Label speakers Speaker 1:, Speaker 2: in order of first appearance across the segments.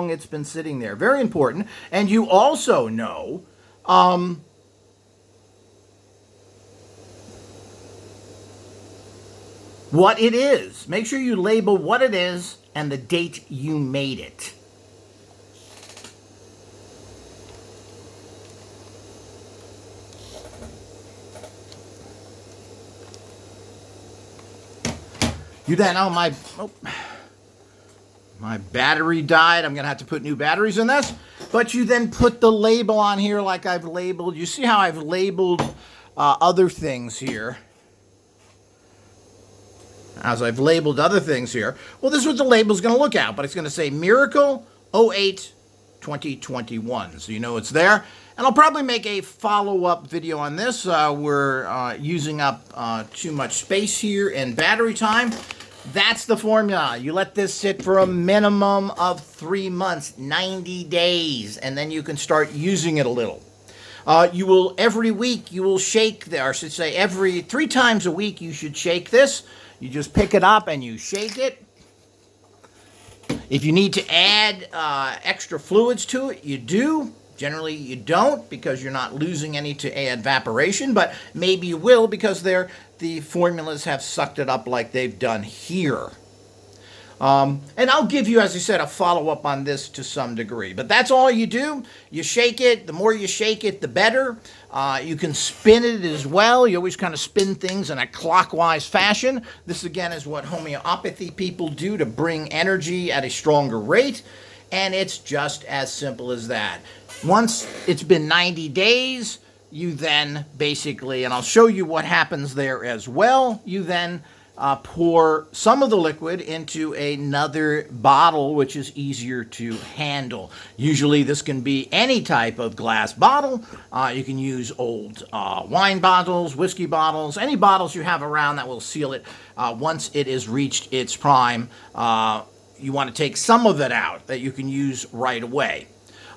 Speaker 1: long it's been sitting there. Very important. And you also know what it is. Make sure you label what it is and the date you made it. You then, my battery died. I'm going to have to put new batteries in this. But you then put the label on here like I've labeled. You see how I've labeled other things here? As I've labeled other things here. Well, this is what the label's going to look at. But it's going to say Miracle 08 2021. So you know it's there. And I'll probably make a follow-up video on this. We're using up too much space here and battery time. That's the formula. You let this sit for a minimum of 3 months, 90 days, and then you can start using it a little. You will, every week, you will shake, or I should say every 3 times a week you should shake this. You just pick it up and you shake it. If you need to add extra fluids to it, you do. Generally, you don't because you're not losing any to evaporation, but maybe you will because the formulas have sucked it up like they've done here. And I'll give you, as I said, a follow-up on this to some degree. But that's all you do. You shake it. The more you shake it, the better. You can spin it as well. You always kind of spin things in a clockwise fashion. This, again, is what homeopathy people do to bring energy at a stronger rate. And it's just as simple as that. Once it's been 90 days, you then basically, and I'll show you what happens there as well, you then pour some of the liquid into another bottle, which is easier to handle. Usually this can be any type of glass bottle. You can use old wine bottles, whiskey bottles, any bottles you have around that will seal it once it has reached its prime. You want to take some of it out that you can use right away.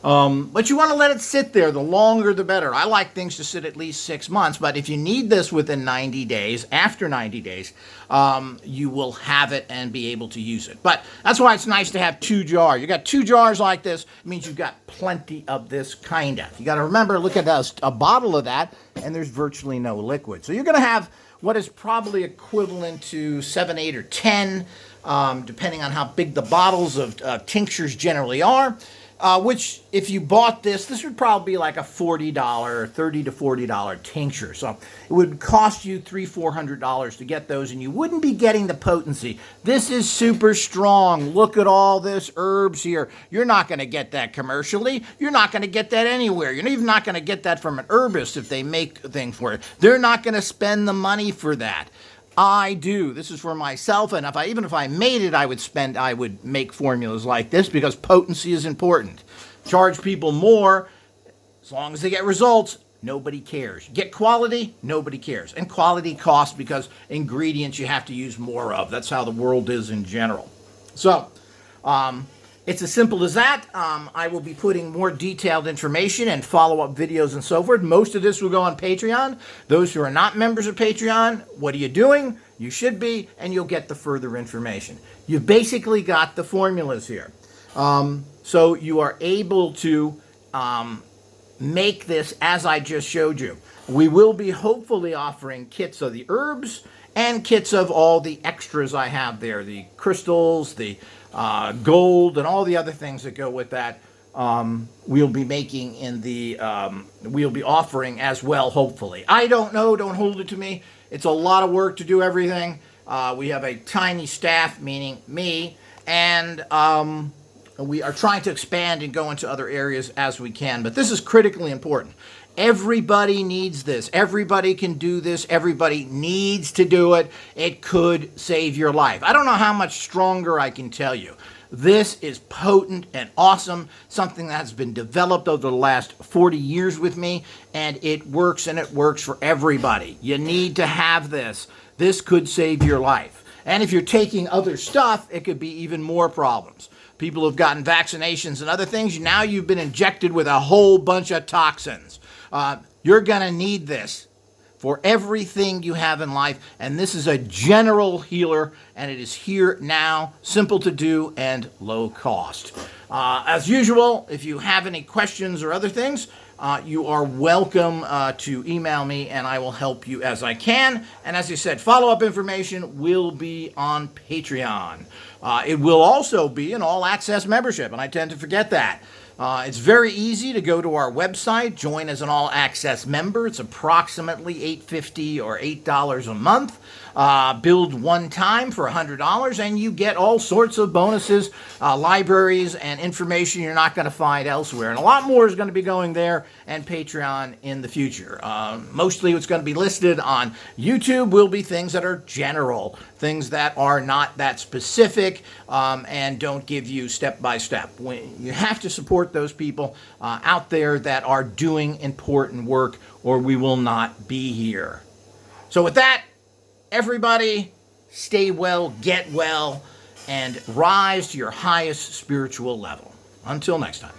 Speaker 1: But you want to let it sit there. The longer, the better. I like things to sit at least 6 months, but if you need this within 90 days, after 90 days, you will have it and be able to use it. But that's why it's nice to have 2 jars. You got 2 jars like this, it means you've got plenty of this kind of. You got to remember, look at a bottle of that, and there's virtually no liquid. So you're going to have what is probably equivalent to 7, 8, or 10, depending on how big the bottles of tinctures generally are. Which, if you bought this would probably be like a $40, $30 to $40 tincture. So it would cost you $300, $400 to get those, and you wouldn't be getting the potency. This is super strong. Look at all this herbs here. You're not going to get that commercially. You're not going to get that anywhere. You're even not going to get that from an herbist if they make things for it. They're not going to spend the money for that. I do. This is for myself, and even if I made it, I would make formulas like this because potency is important. Charge people more, as long as they get results, nobody cares. Get quality, nobody cares. And quality costs because ingredients you have to use more of. That's how the world is in general. So, it's as simple as that. I will be putting more detailed information and follow-up videos and so forth. Most of this will go on Patreon. Those who are not members of Patreon, what are you doing? You should be, and you'll get the further information. You've basically got the formulas here. So you are able to make this as I just showed you. We will be hopefully offering kits of the herbs and kits of all the extras I have there, the crystals, the gold, and all the other things that go with that. We'll be making we'll be offering as well, hopefully. I don't know, don't hold it to me. It's a lot of work to do everything. We have a tiny staff, meaning me, and we are trying to expand and go into other areas as we can, but this is critically important. Everybody needs this. Everybody can do this. Everybody needs to do it. It could save your life. I don't know how much stronger I can tell you. This is potent and awesome, something that has been developed over the last 40 years with me, and it works for everybody. You need to have this. This could save your life. And if you're taking other stuff, it could be even more problems. People have gotten vaccinations and other things. Now you've been injected with a whole bunch of toxins. You're going to need this for everything you have in life, and this is a general healer, and it is here now, simple to do, and low cost. As usual, if you have any questions or other things, you are welcome to email me, and I will help you as I can. And as I said, follow-up information will be on Patreon. It will also be an all-access membership, and I tend to forget that. It's very easy to go to our website, join as an all-access member. It's approximately $8.50 or $8 a month. Build one time for $100, and you get all sorts of bonuses, libraries, and information you're not going to find elsewhere. And a lot more is going to be going there and Patreon in the future. Mostly what's going to be listed on YouTube will be things that are general, things that are not that specific, and don't give you step-by-step. You have to support those people out there that are doing important work, or we will not be here. So with that, everybody, stay well, get well, and rise to your highest spiritual level. Until next time.